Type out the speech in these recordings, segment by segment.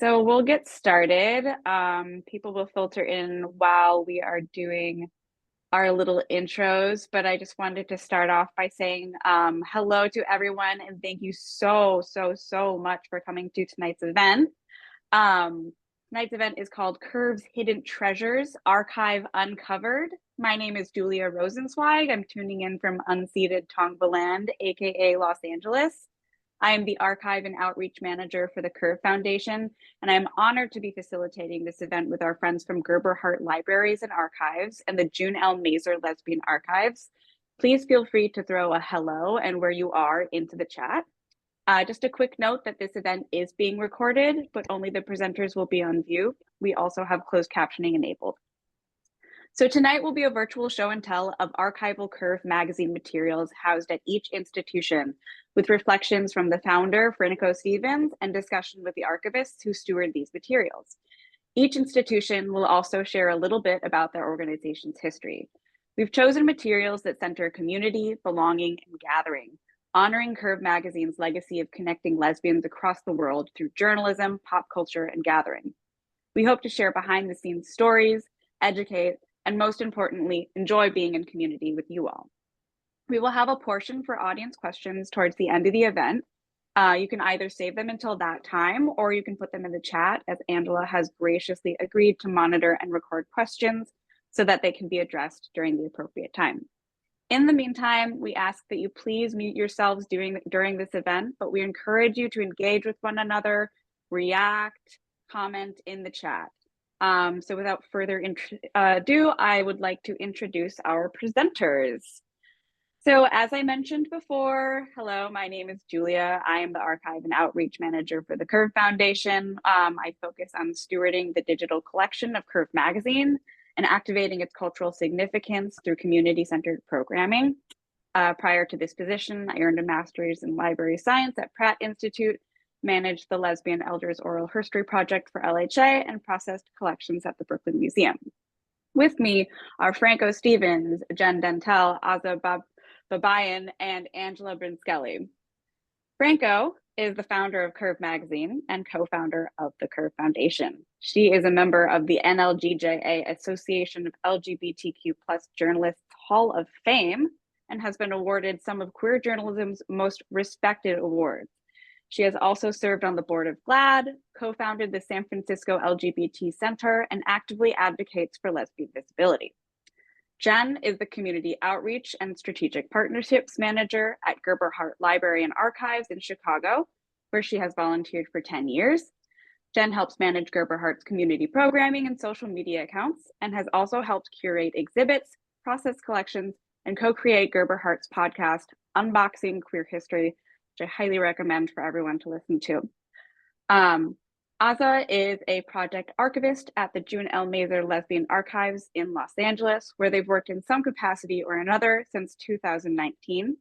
So we'll get started. People will filter in while we are doing our little intros, but I just wanted to start off by saying hello to everyone and thank you so much for coming to tonight's event. Tonight's event is called Curve's Hidden Treasures, Archive Uncovered. My name is Julia Rosenzweig. I'm tuning in from unceded Tongva, aka Los Angeles. I am the Archive and Outreach Manager for the Curve Foundation, and I'm honored to be facilitating this event with our friends from Gerber Hart Libraries and Archives and the June L. Mazer Lesbian Archives. Please feel free to throw a hello and where you are into the chat. Just a quick note that this event is being recorded, but only the presenters will be on view. We also have closed captioning enabled. So tonight will be a virtual show and tell of archival Curve magazine materials housed at each institution, with reflections from the founder, Franco Stevens, and discussion with the archivists who steward these materials. Each institution will also share a little bit about their organization's history. We've chosen materials that center community, belonging, and gathering, honoring Curve magazine's legacy of connecting lesbians across the world through journalism, pop culture, and gathering. We hope to share behind-the-scenes stories, educate, and most importantly, enjoy being in community with you all. We will have a portion for audience questions towards the end of the event. You can either save them until that time, or you can put them in the chat, as Angela has graciously agreed to monitor and record questions so that they can be addressed during the appropriate time. In the meantime, we ask that you please mute yourselves during this event, but we encourage you to engage with one another, react, comment in the chat. So without further ado, I would like to introduce our presenters. So as I mentioned before, hello, my name is Julia. I am the Archive and Outreach Manager for the Curve Foundation. I focus on stewarding the digital collection of Curve magazine and activating its cultural significance through community-centered programming. Prior to this position, I earned a master's in library science at Pratt Institute, managed the Lesbian Elders Oral History Project for LHA, and processed collections at the Brooklyn Museum. With me are Franco Stevens, Jen Dentel, Aza Babayan, and Angela Brinskele. Franco is the founder of Curve Magazine and co-founder of the Curve Foundation. She is a member of the NLGJA Association of LGBTQ+ Journalists Hall of Fame and has been awarded some of queer journalism's most respected awards. She has also served on the board of GLAAD, co-founded the San Francisco LGBT Center, and actively advocates for lesbian visibility. Jen is the Community Outreach and Strategic Partnerships Manager at Gerber Hart Library and Archives in Chicago, where she has volunteered for 10 years. Jen helps manage Gerber Hart's community programming and social media accounts, and has also helped curate exhibits, process collections, and co-create Gerber Hart's podcast, Unboxing Queer History, which I highly recommend for everyone to listen to. Aza is a project archivist at the June L. Mazer Lesbian Archives in Los Angeles, where they've worked in some capacity or another since 2019.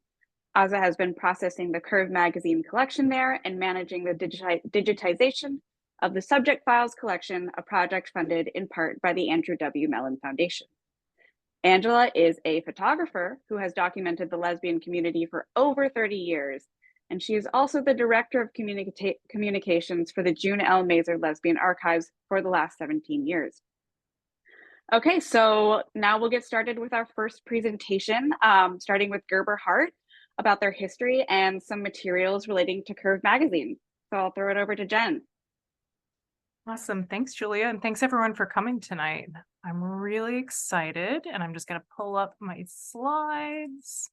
Aza has been processing the Curve magazine collection there and managing the digitization of the Subject Files collection, a project funded in part by the Andrew W. Mellon Foundation. Angela is a photographer who has documented the lesbian community for over 30 years, and she is also the Director of Communications for the June L. Mazer Lesbian Archives for the last 17 years. Okay, so now we'll get started with our first presentation, starting with Gerber Hart about their history and some materials relating to Curve magazine. So I'll throw it over to Jen. Awesome. Thanks, Julia. And thanks everyone for coming tonight. I'm really excited, and I'm just going to pull up my slides.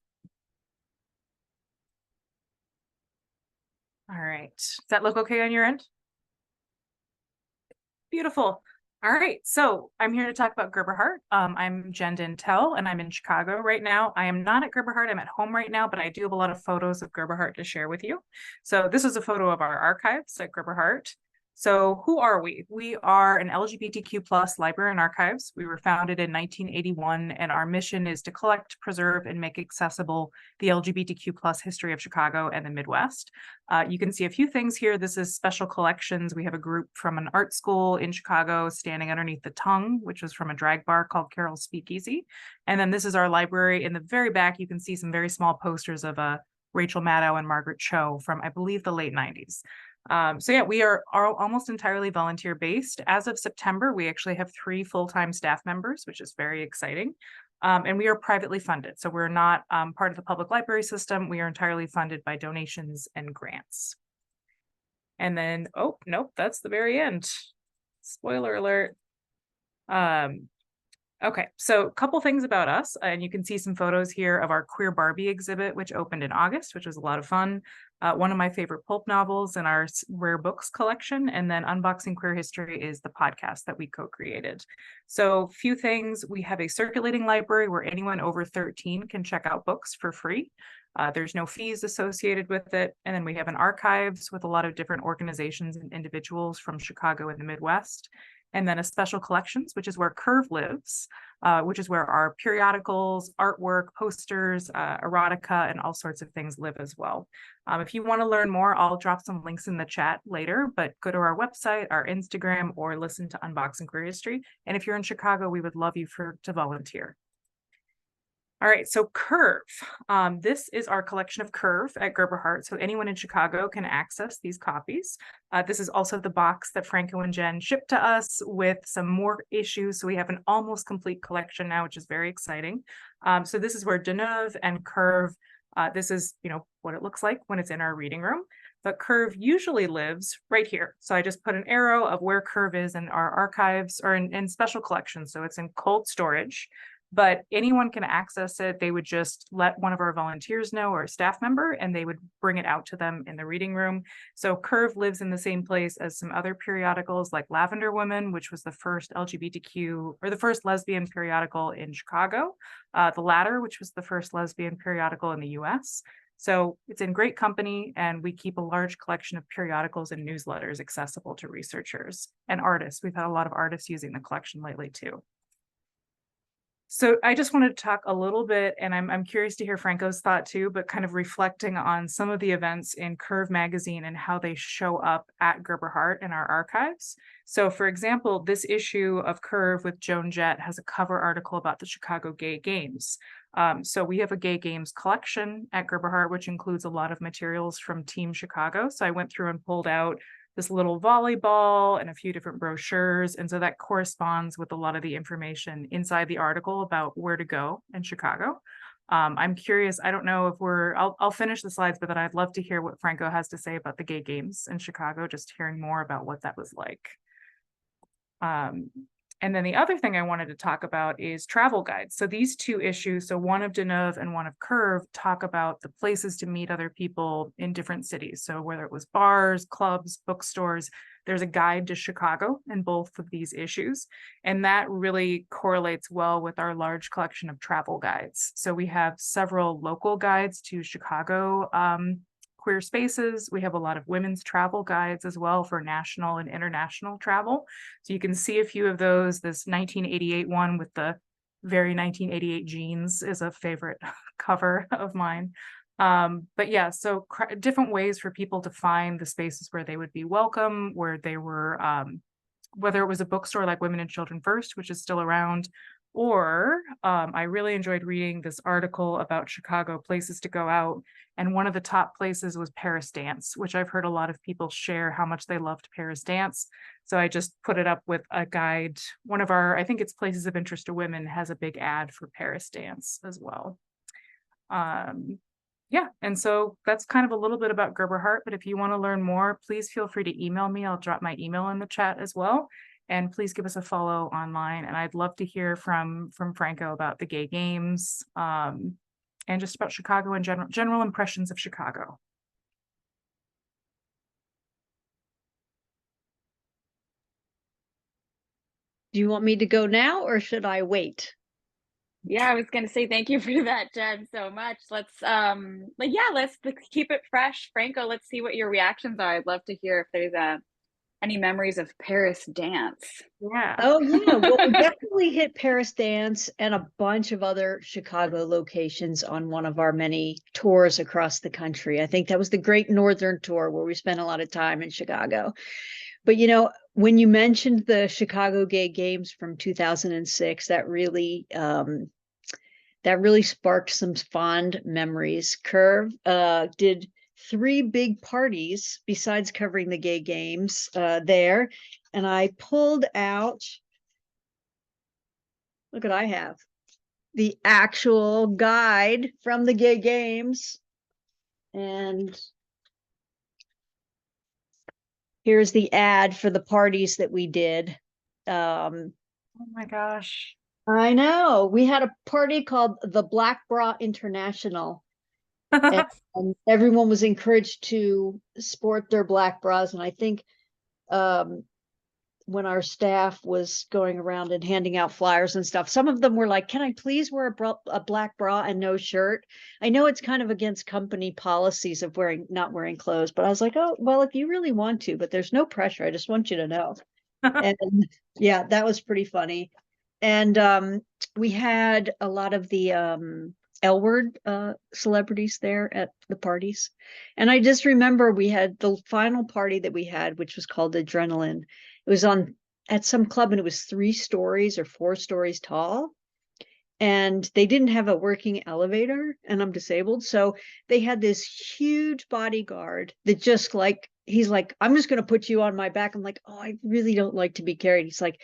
All right. Does that look okay on your end? Beautiful. All right. So I'm here to talk about Gerber Hart. I'm Jen Dentel, and I'm in Chicago right now. I am not at Gerber Hart. I'm at home right now, but I do have a lot of photos of Gerber Hart to share with you. So this is a photo of our archives at Gerber Hart. So who are we? We are an LGBTQ+ library and archives. We were founded in 1981, and our mission is to collect, preserve, and make accessible the LGBTQ+ history of Chicago and the Midwest. You can see a few things here. This is special collections. We have a group from an art school in Chicago standing underneath the Tongue, which was from a drag bar called Carol's Speakeasy. And then this is our library. In the very back, you can see some very small posters of Rachel Maddow and Margaret Cho from, I believe, the late 90s. So yeah, we are almost entirely volunteer based. As of September, we actually have 3 full-time staff members, which is very exciting. And we are privately funded. So we're not part of the public library system. We are entirely funded by donations and grants. And then, oh, nope, that's the very end. Spoiler alert. Okay, so a couple things about us, and you can see some photos here of our Queer Barbie exhibit, which opened in August, which was a lot of fun. One of my favorite pulp novels in our rare books collection, and then Unboxing Queer History is the podcast that we co-created. So few things, we have a circulating library where anyone over 13 can check out books for free. There's no fees associated with it. And then we have an archives with a lot of different organizations and individuals from Chicago and the Midwest. And then a special collections, which is where Curve lives, which is where our periodicals, artwork, posters, erotica, and all sorts of things live as well. If you want to learn more, I'll drop some links in the chat later, but go to our website, our Instagram, or listen to Unboxing Queer History. And if you're in Chicago, we would love you to volunteer. All right, so Curve. This is our collection of Curve at Gerber Hart. So anyone in Chicago can access these copies. This is also the box that Franco and Jen shipped to us with some more issues. So we have an almost complete collection now, which is very exciting. So this is where Deneuve and Curve, this is, what it looks like when it's in our reading room. But Curve usually lives right here. So I just put an arrow of where Curve is in our archives or in special collections. So it's in cold storage. But anyone can access it. They would just let one of our volunteers know or a staff member, and they would bring it out to them in the reading room. So Curve lives in the same place as some other periodicals like Lavender Woman, which was the first LGBTQ or the first lesbian periodical in Chicago. The Ladder, which was the first lesbian periodical in the US. So it's in great company, and we keep a large collection of periodicals and newsletters accessible to researchers and artists. We've had a lot of artists using the collection lately too. So I just wanted to talk a little bit, and I'm curious to hear Franco's thought too, but kind of reflecting on some of the events in Curve magazine and how they show up at Gerber Hart in our archives. So for example, this issue of Curve with Joan Jett has a cover article about the Chicago Gay Games. So we have a gay games collection at Gerber Hart, which includes a lot of materials from Team Chicago. So I went through and pulled out this little volleyball and a few different brochures. And so that corresponds with a lot of the information inside the article about where to go in Chicago. I'm curious, I don't know if I'll finish the slides, but then I'd love to hear what Franco has to say about the gay games in Chicago, just hearing more about what that was like. And then the other thing I wanted to talk about is travel guides. So these two issues, so one of Deneuve and one of Curve, talk about the places to meet other people in different cities. So whether it was bars, clubs, bookstores, there's a guide to Chicago in both of these issues. And that really correlates well with our large collection of travel guides. So we have several local guides to Chicago queer spaces. We have a lot of women's travel guides as well for national and international travel. So you can see a few of those. This 1988 one with the very 1988 jeans is a favorite cover of mine. But yeah, so different ways for people to find the spaces where they would be welcome, where they were, whether it was a bookstore like Women and Children First, which is still around, or I really enjoyed reading this article about Chicago places to go out. And one of the top places was Paris Dance, which I've heard a lot of people share how much they loved Paris Dance. So I just put it up with a guide. One of our, I think it's Places of Interest to Women, has a big ad for Paris Dance as well. Yeah, and so that's kind of a little bit about Gerber Hart, but if you want to learn more, please feel free to email me. I'll drop my email in the chat as well. And please give us a follow online. And I'd love to hear from Franco about the gay games and just about Chicago and general impressions of Chicago. Do you want me to go now or should I wait? Yeah, I was going to say thank you for that, Jen, so much. Let's let's keep it fresh. Franco, let's see what your reactions are. I'd love to hear if there's any memories of Paris Dance. Yeah. Oh yeah, well, we definitely hit Paris Dance and a bunch of other Chicago locations on one of our many tours across the country. I think that was the Great Northern Tour where we spent a lot of time in Chicago. But when you mentioned the Chicago Gay Games from 2006, that really sparked some fond memories. Curve did 3 big parties besides covering the gay games there. And I pulled out, look what I have, the actual guide from the gay games. And here's the ad for the parties that we did. Oh my gosh. I know. We had a party called the Black Bra International. And everyone was encouraged to sport their black bras. And I think when our staff was going around and handing out flyers and stuff, some of them were like, can I please wear a black bra and no shirt? I know it's kind of against company policies of not wearing clothes, but I was like, oh, well, if you really want to, but there's no pressure. I just want you to know. And yeah, that was pretty funny. And we had a lot of the L Word celebrities there at the parties. And I just remember we had the final party that we had, which was called Adrenaline. It was at some club, and it was 3 stories or 4 stories tall. And they didn't have a working elevator, and I'm disabled. So they had this huge bodyguard that just like, he's like, I'm just going to put you on my back. I'm like, oh, I really don't like to be carried. He's like,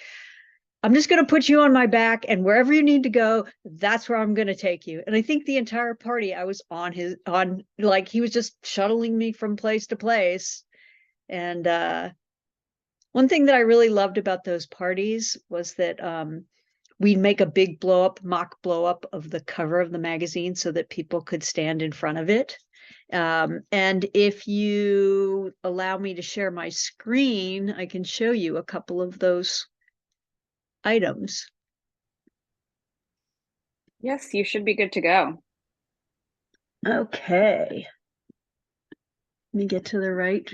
I'm just going to put you on my back, and wherever you need to go, that's where I'm going to take you. And I think the entire party I was like, he was just shuttling me from place to place. And one thing that I really loved about those parties was that we'd make a big mock blow up of the cover of the magazine so that people could stand in front of it. And if you allow me to share my screen, I can show you a couple of those items. Yes, you should be good to go. Okay. Let me get to the right.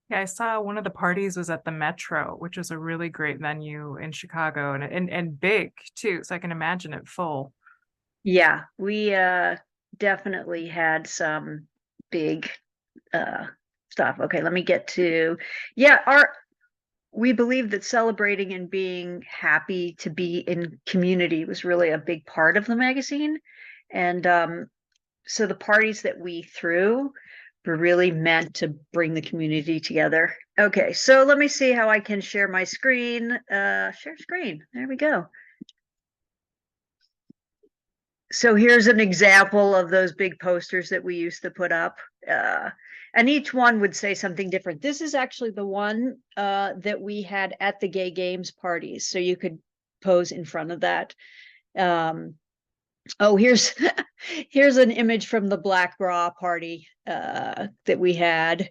Yeah, I saw one of the parties was at the Metro, which is a really great venue in Chicago, and big too. So I can imagine it full. Yeah, we definitely had some big stuff. Okay, let me get to, we believe that celebrating and being happy to be in community was really a big part of the magazine. And so the parties that we threw were really meant to bring the community together. Okay, so let me see how I can share my screen. Share screen. There we go. So here's an example of those big posters that we used to put up. And each one would say something different. This is actually the one that we had at the gay games parties. So you could pose in front of that. Oh, here's here's an image from the Black Bra party that we had.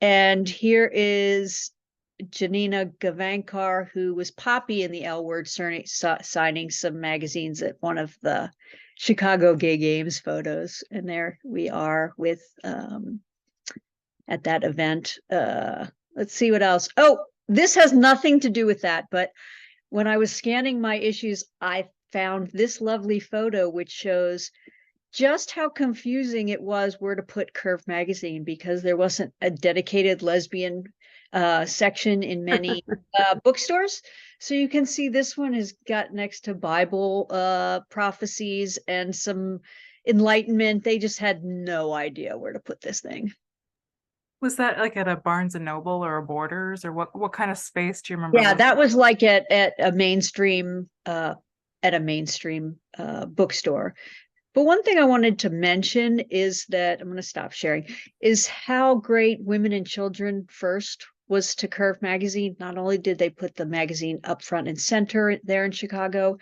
And here is Janina Gavankar, who was Poppy in the L Word, signing some magazines at one of the Chicago Gay Games photos. And there we are with at that event. Let's see what else. Oh, this has nothing to do with that, but when I was scanning my issues, I found this lovely photo which shows just how confusing it was where to put Curve magazine, because there wasn't a dedicated lesbian section in many bookstores. So you can see this one has got next to Bible prophecies and some enlightenment. They just had no idea where to put this thing. Was that like at a Barnes and Noble or a Borders, or what kind of space do you remember? Yeah, that was like at a mainstream bookstore. But one thing I wanted to mention is that I'm going to stop sharing, is how great Women and Children First was to Curve magazine. Not only did they put the magazine up front and center there in Chicago,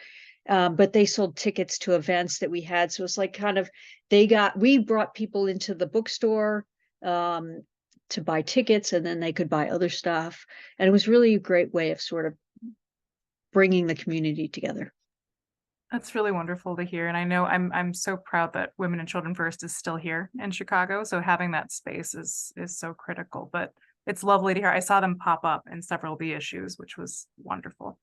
but they sold tickets to events that we had. So it's like kind of, we brought people into the bookstore to buy tickets, and then they could buy other stuff. And it was really a great way of sort of bringing the community together. That's really wonderful to hear. And I know I'm so proud that Women and Children First is still here in Chicago. So having that space is so critical, but it's lovely to hear. I saw them pop up in several of the issues, which was wonderful.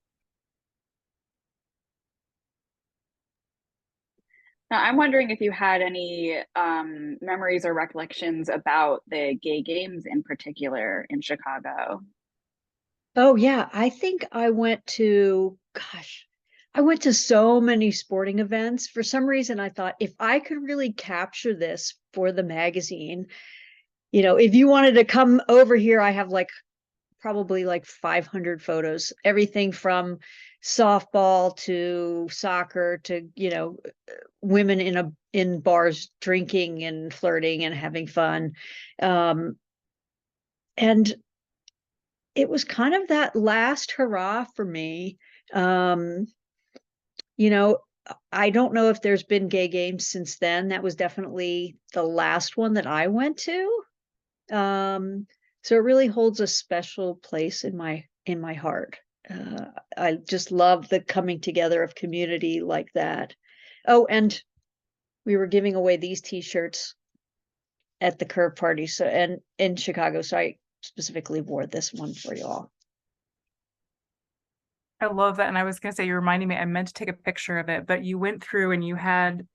Now, I'm wondering if you had any memories or recollections about the gay games in particular in Chicago. Oh yeah, I think I went to, gosh, I went to so many sporting events. For some reason, I thought if I could really capture this for the magazine, if you wanted to come over here, I have probably 500 photos, everything from softball to soccer to, women in bars drinking and flirting and having fun. And it was kind of that last hurrah for me. You know, I don't know if there's been gay games since then. That was definitely the last one that I went to. So it really holds a special place in my heart. I just love the coming together of community like that. Oh, and we were giving away these t-shirts at the Curve party, so and in Chicago, so I specifically wore this one for you all. I love that. And I was going to say, you reminded me, I meant to take a picture of it, but you went through and you had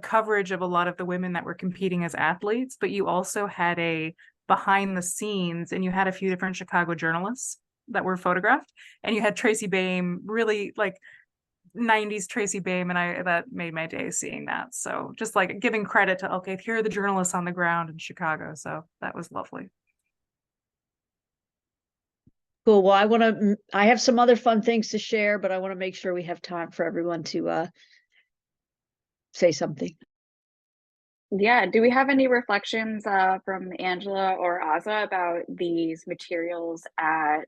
coverage of a lot of the women that were competing as athletes, but you also had a behind the scenes, and you had a few different Chicago journalists that were photographed, and you had Tracy Bame, really like 90s Tracy Bame, and that made my day seeing that. So just like giving credit to, okay, here are the journalists on the ground in Chicago. So that was lovely. Cool. Well, I have some other fun things to share, but I want to make sure we have time for everyone to say something. Yeah, do we have any reflections from Angela or Aza about these materials at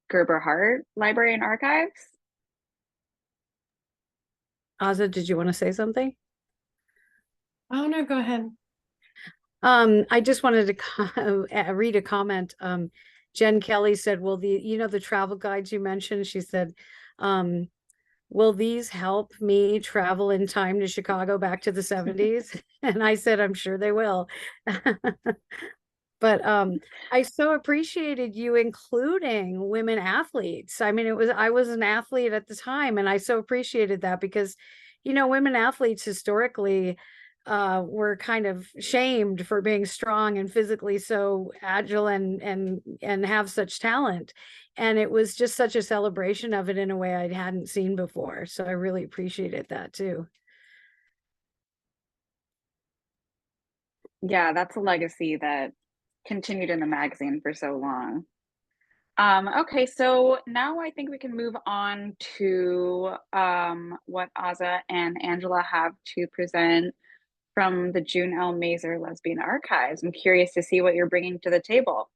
Gerber Hart Library and Archives? Aza, did you want to say something? Oh no, go ahead. I just wanted to read a comment. Jen Kelly said, well, the travel guides you mentioned, she said, will these help me travel in time to Chicago back to the 70s? And I said, I'm sure they will. But I so appreciated you including women athletes. I mean, I was an athlete at the time, and I so appreciated that because, women athletes historically were kind of shamed for being strong and physically so agile and have such talent. And it was just such a celebration of it in a way I hadn't seen before. So I really appreciated that too. Yeah, that's a legacy that continued in the magazine for so long. Okay, so now I think we can move on to what Aza and Angela have to present from the June L. Mazur Lesbian Archives. I'm curious to see what you're bringing to the table.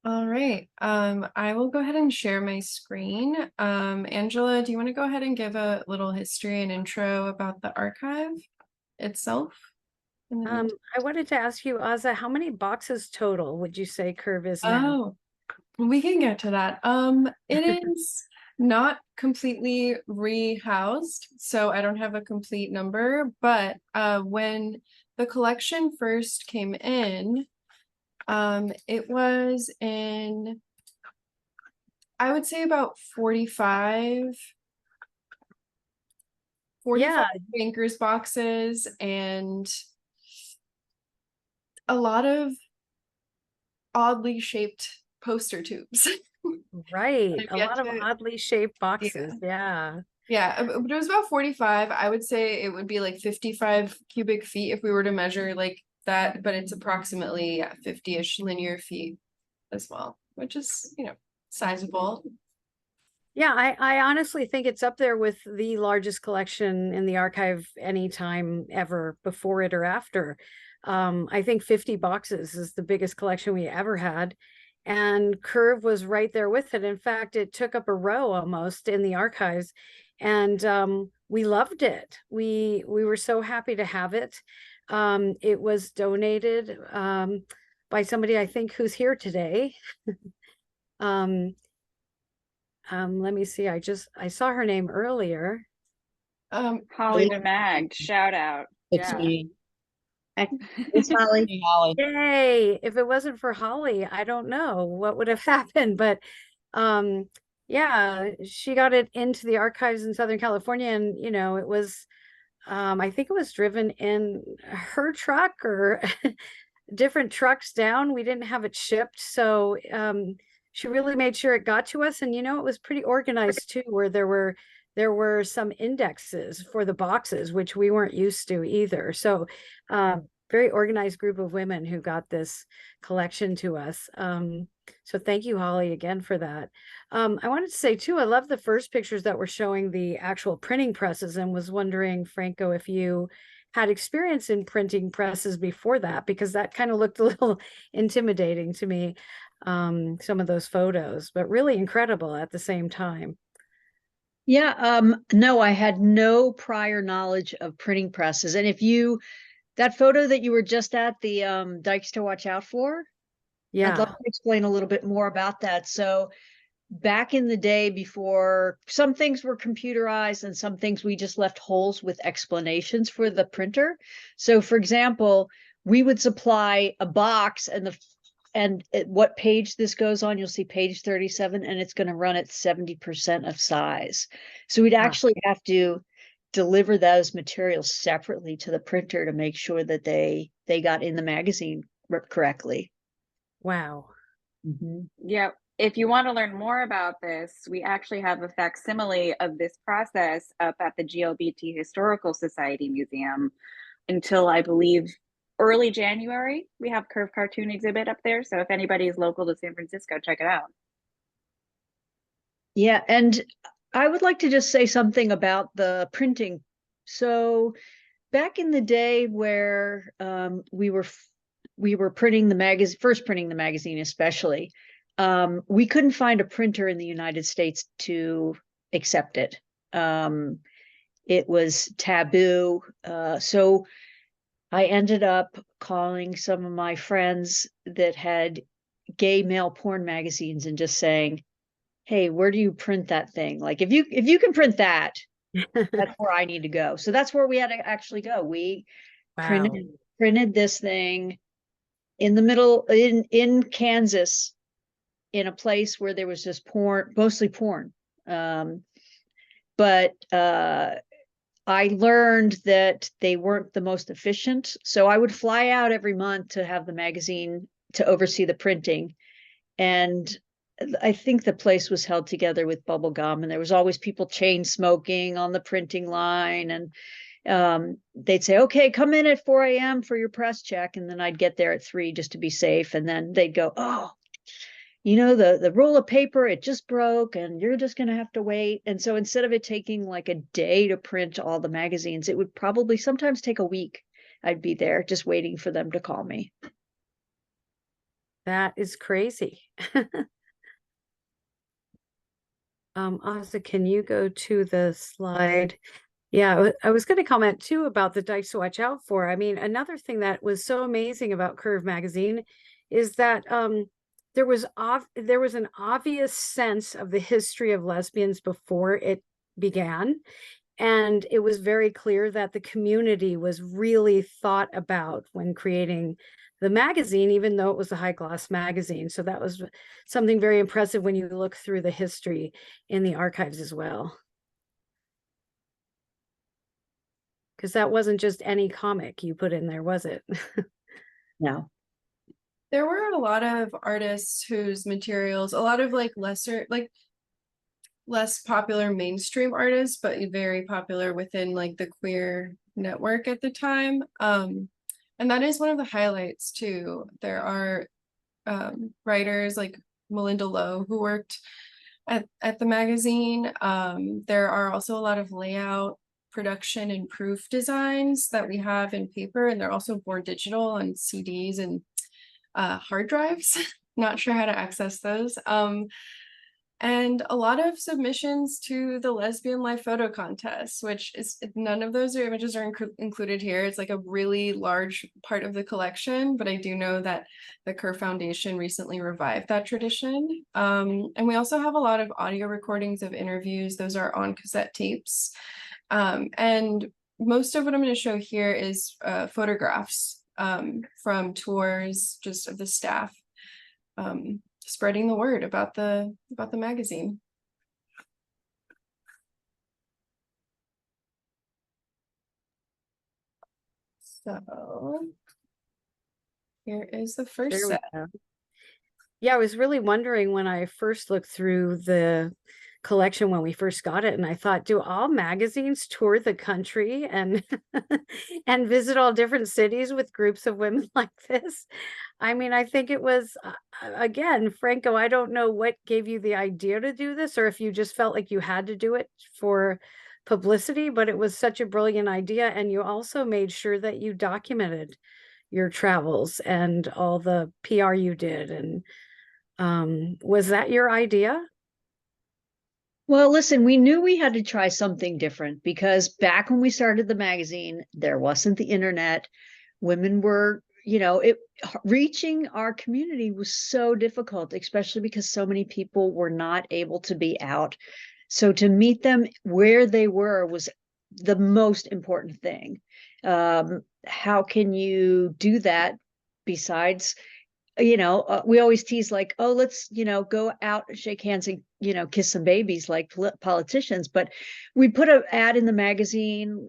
All right. I will go ahead and share my screen. Angela, do you want to go ahead and give a little history and intro about the archive itself? I wanted to ask you, Aza, how many boxes total would you say Curve is now? Oh, we can get to that. It is not completely rehoused, so I don't have a complete number, but when the collection first came in, it was in, I would say about 45 bankers boxes and a lot of oddly shaped poster tubes. Right. A lot of oddly shaped boxes. Yeah, but it was about 45. I would say it would be like 55 cubic feet if we were to measure like that, but it's approximately 50-ish linear feet as well, which is, sizable. Yeah, I honestly think it's up there with the largest collection in the archive anytime ever, before it or after. I think 50 boxes is the biggest collection we ever had. And Curve was right there with it. In fact, it took up a row almost in the archives. And we loved it. We were so happy to have it. It was donated by somebody, I think, who's here today. Let me see. I saw her name earlier. Holly the Mag, shout out. It's Yeah. me. It's Holly. Holly. Yay. If it wasn't for Holly, I don't know what would have happened, but yeah, she got it into the archives in Southern California, and it was I think it was driven in her truck or different trucks down. We didn't have it shipped, so she really made sure it got to us. And you know, it was pretty organized too, where there were some indexes for the boxes, which we weren't used to either. So very organized group of women who got this collection to us. So thank you, Holly, again for that. I wanted to say too, I love the first pictures that were showing the actual printing presses, and was wondering, Franco, if you had experience in printing presses before that, because that kind of looked a little intimidating to me, some of those photos, but really incredible at the same time. Yeah, no, I had no prior knowledge of printing presses. And that photo that you were just at, the dikes to watch out for, I'd love Yeah. to explain a little bit more about that. So back in the day, before some things were computerized and some things we just left holes with explanations for the printer. So for example, we would supply a box, and what page this goes on, you'll see page 37, and it's going to run at 70% of size. So we'd actually have to deliver those materials separately to the printer to make sure that they got in the magazine correctly. Wow. Mm-hmm. Yep. If you want to learn more about this, we actually have a facsimile of this process up at the GLBT Historical Society Museum until, I believe, early January. We have Curve Cartoon exhibit up there. So if anybody is local to San Francisco, check it out. Yeah, and I would like to just say something about the printing. So back in the day where we were printing the magazine, first printing the magazine especially, we couldn't find a printer in the United States to accept it. It was taboo. So I ended up calling some of my friends that had gay male porn magazines and just saying, hey, where do you print that thing? Like, if you can print that, that's where I need to go. So that's where we had to actually go. We Wow. printed this thing in the middle in Kansas, in a place where there was just porn, mostly porn. But I learned that they weren't the most efficient. So I would fly out every month to have the magazine to oversee the printing. And I think the place was held together with bubble gum, and there was always people chain smoking on the printing line. And they'd say, okay, come in at 4 a.m. for your press check. And then I'd get there at 3 just to be safe. And then they'd go, oh, the roll of paper, it just broke and you're just going to have to wait. And so instead of it taking like a day to print all the magazines, it would probably sometimes take a week. I'd be there just waiting for them to call me. That is crazy. Asa, can you go to the slide? Yeah, I was going to comment too about the dikes to watch out for. I mean, another thing that was so amazing about Curve magazine is that there was an obvious sense of the history of lesbians before it began. And it was very clear that the community was really thought about when creating the magazine, even though it was a high gloss magazine. So that was something very impressive when you look through the history in the archives as well. Because that wasn't just any comic you put in there, was it? No. There were a lot of artists whose materials, a lot of like less popular mainstream artists, but very popular within like the queer network at the time. And that is one of the highlights too. There are writers like Melinda Lowe who worked at the magazine. There are also a lot of layout, production, and proof designs that we have in paper, and they're also born digital on CDs and hard drives. Not sure how to access those. And a lot of submissions to the Lesbian Life Photo Contest, which is, none of those images are included here. It's like a really large part of the collection, but I do know that the Kerr Foundation recently revived that tradition. And we also have a lot of audio recordings of interviews. Those are on cassette tapes. And most of what I'm going to show here is photographs from tours, just of the staff. Spreading the word about the magazine. So here is the first set. Yeah, I was really wondering when I first looked through the collection when we first got it, and I thought, do all magazines tour the country and and visit all different cities with groups of women like this? I mean, I think it was again, Franco, I don't know what gave you the idea to do this or if you just felt like you had to do it for publicity, but it was such a brilliant idea, and you also made sure that you documented your travels and all the PR you did. And was that your idea? Well, listen, we knew we had to try something different because back when we started the magazine, there wasn't the internet. Women were, reaching our community was so difficult, especially because so many people were not able to be out. So to meet them where they were was the most important thing. How can you do that besides we always tease like, oh, let's, go out, shake hands and, kiss some babies like politicians. But we put an ad in the magazine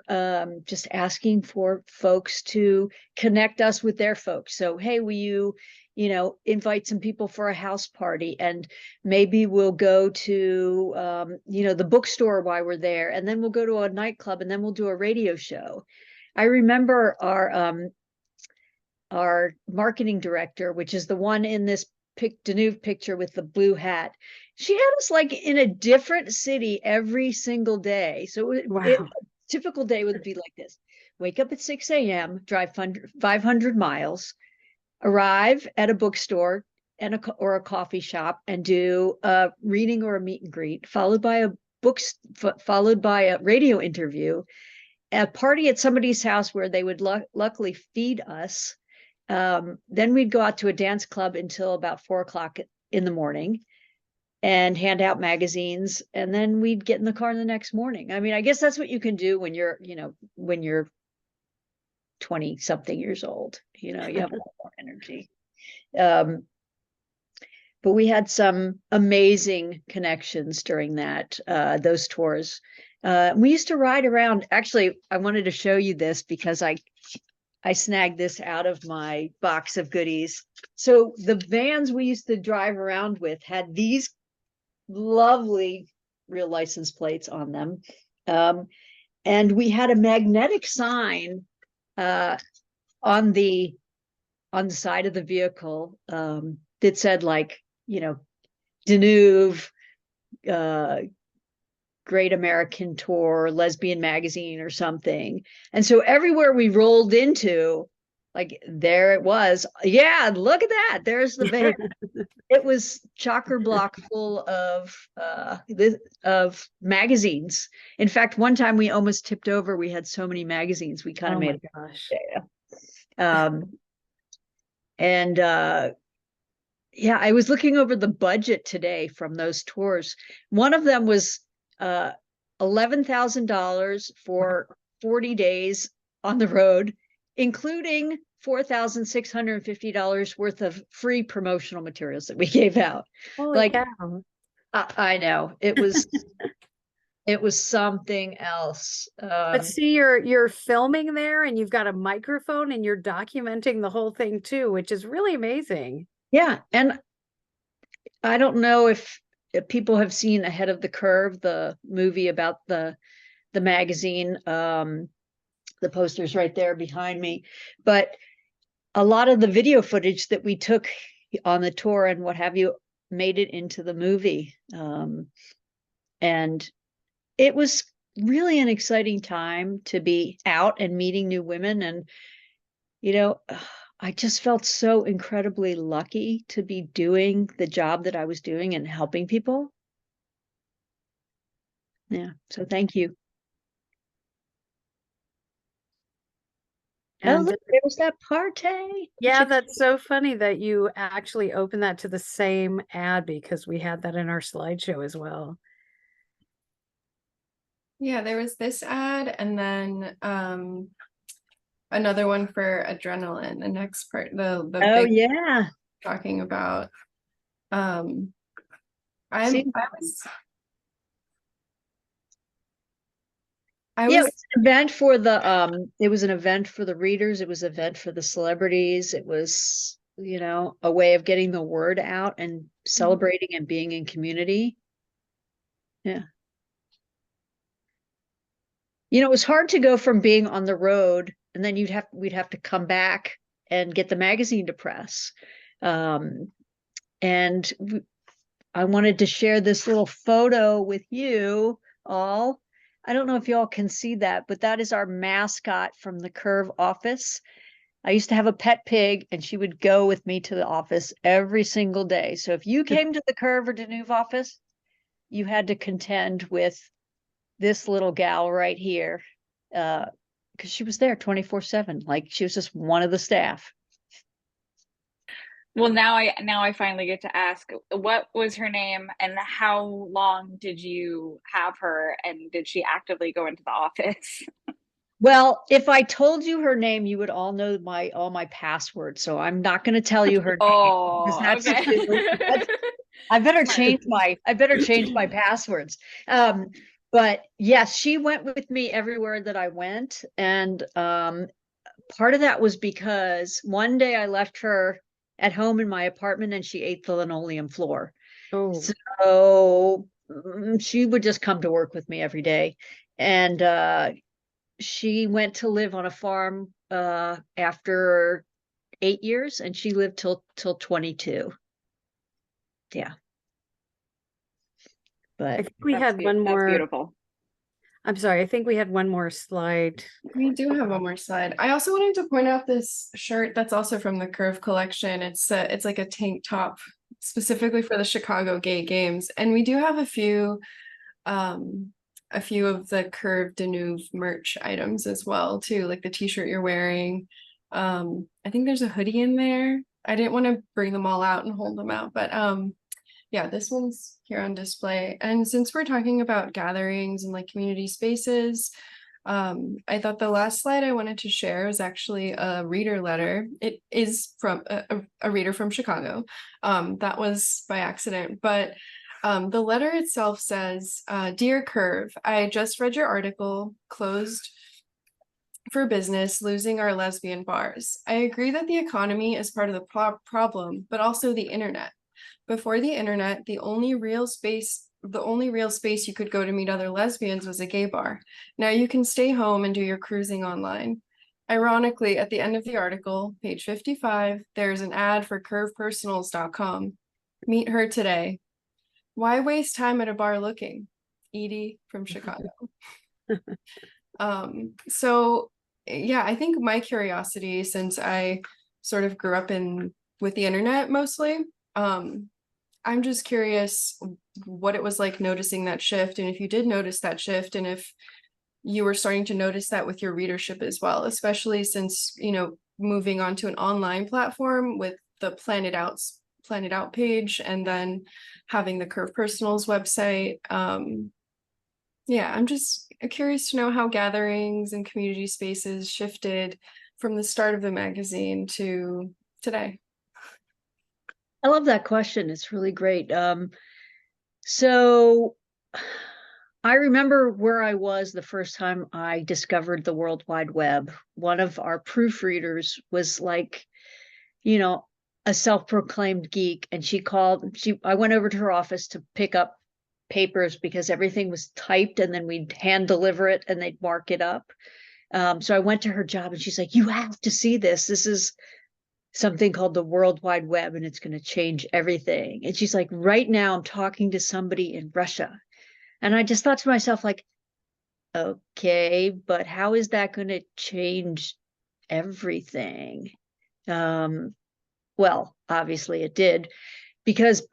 just asking for folks to connect us with their folks. So, hey, will you, invite some people for a house party? And maybe we'll go to, the bookstore while we're there. And then we'll go to a nightclub and then we'll do a radio show. I remember our marketing director, which is the one in this Danuve picture with the blue hat. She had us like in a different city every single day. So Wow. a typical day would be like this: wake up at 6 a.m., drive 500 miles, arrive at a bookstore or a coffee shop and do a reading or a meet and greet, followed by a radio interview, a party at somebody's house where they would luckily feed us. Then we'd go out to a dance club until about 4 o'clock in the morning and hand out magazines. And then we'd get in the car the next morning. I mean, I guess that's what you can do when you're 20 something years old, you have a lot more energy. But we had some amazing connections during those tours. We used to ride around. Actually, I wanted to show you this because I snagged this out of my box of goodies. So the vans we used to drive around with had these lovely real license plates on them. And we had a magnetic sign on the side of the vehicle that said like, Danuve, Great American Tour, Lesbian Magazine or something. And so everywhere we rolled into, like there it was. Yeah, look at that. There's the van. It was chock-a-block full of magazines. In fact, one time we almost tipped over. We had so many magazines. We kind of made gosh. Yeah, I was looking over the budget today from those tours. One of them was $11,000 for 40 days on the road, including $4,650 worth of free promotional materials that we gave out. Holy cow. I know it was something else. But see, you're filming there and you've got a microphone and you're documenting the whole thing too, which is really amazing. Yeah, and I don't know if people have seen Ahead of the Curve, the movie about the magazine. The poster's right there behind me. But a lot of the video footage that we took on the tour and what have you made it into the movie. And it was really an exciting time to be out and meeting new women. And, I just felt so incredibly lucky to be doing the job that I was doing and helping people. Yeah. So thank you. And look, there was that party. Yeah, that's so funny that you actually opened that to the same ad because we had that in our slideshow as well. Yeah, there was this ad and then another one for adrenaline, the next part, the oh big yeah, talking about I was it was an event for the it was an event for the readers, it was an event for the celebrities, it was you know, a way of getting the word out and celebrating and being in community. Yeah. You know, it was hard to go from being on the road and then we'd have to come back and get the magazine to press. And I wanted to share this little photo with you all. I don't know if y'all can see that, but that is our mascot from the Curve office. I used to have a pet pig and she would go with me to the office every single day. So if you came to the Curve or Denuve office, you had to contend with this little gal right here. Because she was there 24/7. Like she was just one of the staff. Well, now I finally get to ask, what was her name and how long did you have her, and did she actively go into the office? Well, if I told you her name, you would all know all my passwords. So I'm not going to tell you her name because Oh, that's okay. I better Smart. change my passwords. But yes, she went with me everywhere that I went. And part of that was because one day I left her at home in my apartment and she ate the linoleum floor. Oh, So she would just come to work with me every day. And she went to live on a farm after 8 years, and she lived till 22. Yeah. I But think we had one That's more. beautiful. I'm sorry, I think we had one more slide. We do have one more slide. I also wanted to point out this shirt that's also from the Curve collection. It's like a tank top specifically for the Chicago Gay Games, and we do have a few of the Curve Denuve merch items as well too, like the t-shirt you're wearing. I think there's a hoodie in there. I didn't want to bring them all out and hold them out, but yeah, this one's here on display. And since we're talking about gatherings and like community spaces, I thought the last slide I wanted to share is actually a reader letter. It is from a reader from Chicago. That was by accident, but the letter itself says, "Dear Curve, I just read your article, Closed for Business, Losing Our Lesbian Bars. I agree that the economy is part of the problem, but also the internet. Before the internet, the only real space you could go to meet other lesbians was a gay bar. Now you can stay home and do your cruising online." Ironically, at the end of the article, page 55, there's an ad for curvepersonals.com. Meet her today. Why waste time at a bar looking? Edie from Chicago. So yeah, I think my curiosity, since I sort of grew up with the internet mostly, I'm just curious what it was like noticing that shift, and if you did notice that shift, and if you were starting to notice that with your readership as well, especially since, you know, moving on to an online platform with the Planet Out page, and then having the Curve Personals website. Yeah, I'm just curious to know how gatherings and community spaces shifted from the start of the magazine to today. I love that question. It's really great. So I remember where I was the first time I discovered the World Wide Web. One of our proofreaders was like, you know, a self-proclaimed geek, and I went over to her office to pick up papers because everything was typed and then we'd hand deliver it and they'd mark it up. So I went to her job and she's like, "You have to see this. This is something called the World Wide Web and it's going to change everything." And she's like, "Right now I'm talking to somebody in Russia." And I just thought to myself, like, okay, but how is that going to change everything? Well, obviously it did, because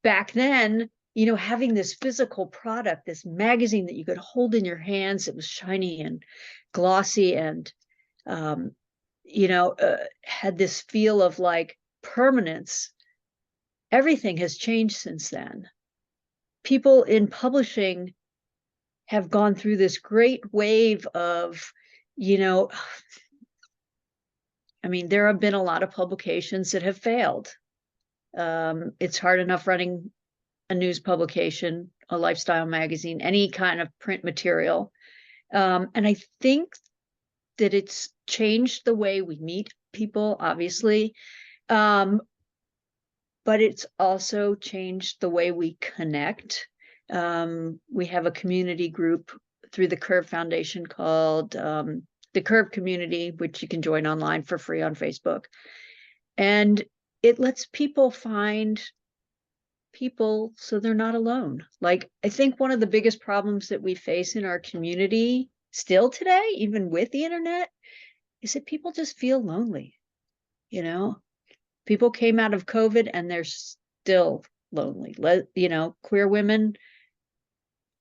back then, you know, having this physical product, this magazine that you could hold in your hands, it was shiny and glossy and, you know, had this feel of like permanence. Everything has changed since then. People in publishing have gone through this great wave of, you know, I mean, there have been a lot of publications that have failed. It's hard enough running a news publication, a lifestyle magazine, any kind of print material. And I think that it's changed the way we meet people, obviously. but it's also changed the way we connect. We have a community group through the Curve Foundation called the Curve Community, which you can join online for free on Facebook. And it lets people find people so they're not alone. Like, I think one of the biggest problems that we face in our community still today, even with the internet, is that people just feel lonely. You know, people came out of COVID and they're still lonely. Queer women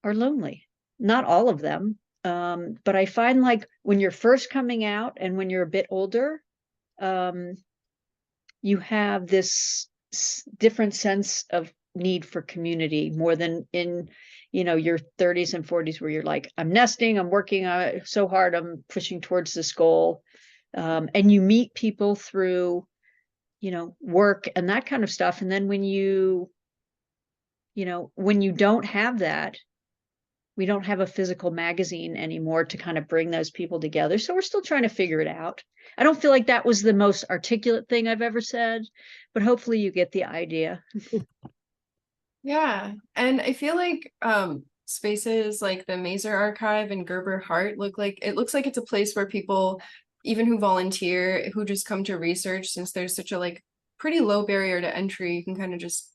are lonely. Not all of them. But I find, like, when you're first coming out and when you're a bit older, you have this different sense of need for community more than in, your 30s and 40s, where you're like, I'm nesting, I'm working so hard, I'm pushing towards this goal. And you meet people through, work and that kind of stuff. And then when you don't have that, we don't have a physical magazine anymore to kind of bring those people together. So we're still trying to figure it out. I don't feel like that was the most articulate thing I've ever said, but hopefully you get the idea. Yeah. And I feel like spaces like the Mazer Archive and Gerber Hart looks like it's a place where people, even who volunteer, who just come to research, since there's such a pretty low barrier to entry, you can kind of just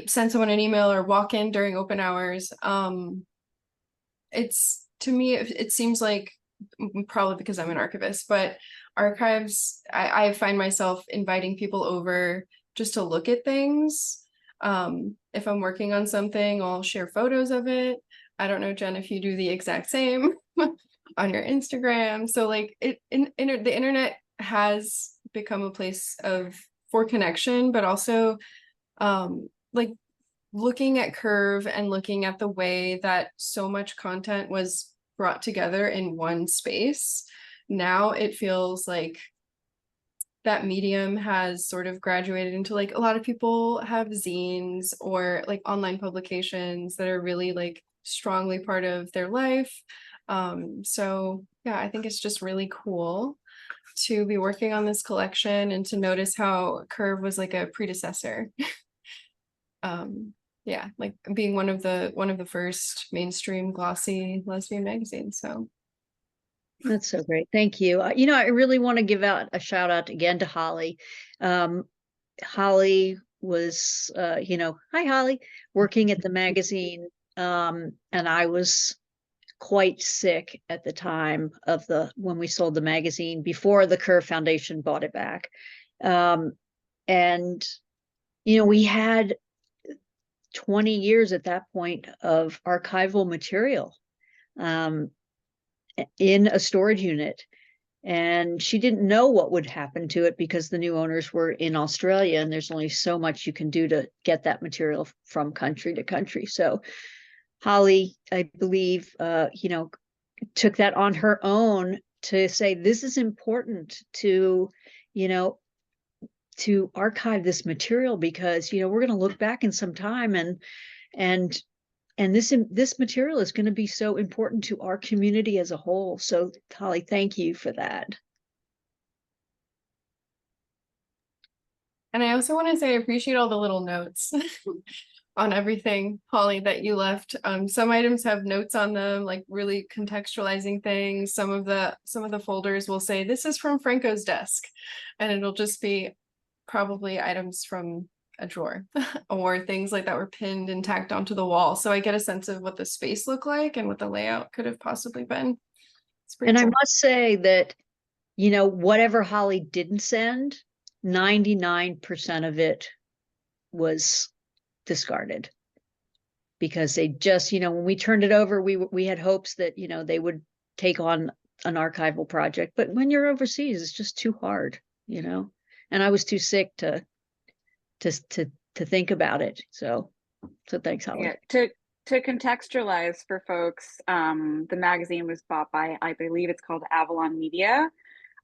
send someone an email or walk in during open hours. To me, it seems like, probably because I'm an archivist, but archives, I find myself inviting people over just to look at things. If I'm working on something, I'll share photos of it. I don't know, Jen, if you do the exact same on your Instagram. So the internet has become a place for connection, but also looking at Curve and looking at the way that so much content was brought together in one space. Now it feels like that medium has sort of graduated into a lot of people have zines or online publications that are really strongly part of their life. So yeah, I think it's just really cool to be working on this collection and to notice how Curve was a predecessor. Yeah, being one of the first mainstream glossy lesbian magazines. So that's so great. Thank you. I really want to give out a shout out again to Holly. Holly was, hi Holly, working at the magazine. And I was quite sick at the time when we sold the magazine, before the Curve Foundation bought it back. And we had 20 years at that point of archival material in a storage unit. And she didn't know what would happen to it because the new owners were in Australia, and there's only so much you can do to get that material from country to country. So Holly, I believe, took that on her own to say, this is important to archive this material, because we're going to look back in some time and this material is going to be so important to our community as a whole. So Holly, thank you for that. And I also want to say I appreciate all the little notes on everything, Holly, that you left. Some items have notes on them, really contextualizing things. Some of the folders will say, this is from Franco's desk, and it'll just be probably items from a drawer or things that were pinned and tacked onto the wall. So I get a sense of what the space looked like and what the layout could have possibly been. And cool. I must say that, whatever Holly didn't send, 99% of it was discarded, because they just, when we turned it over, we had hopes that, they would take on an archival project. But when you're overseas, it's just too hard, and I was too sick to think about it. So thanks, Holly. Yeah, to contextualize for folks, the magazine was bought by, I believe it's called Avalon Media,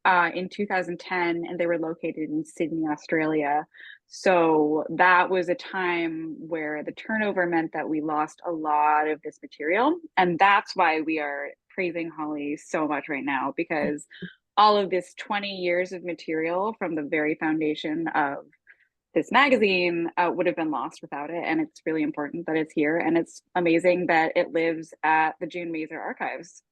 in 2010, and they were located in Sydney, Australia. So that was a time where the turnover meant that we lost a lot of this material. And that's why we are praising Holly so much right now, because all of this 20 years of material from the very foundation of this magazine would have been lost without it. And it's really important that it's here. And it's amazing that it lives at the June Mazer Archives.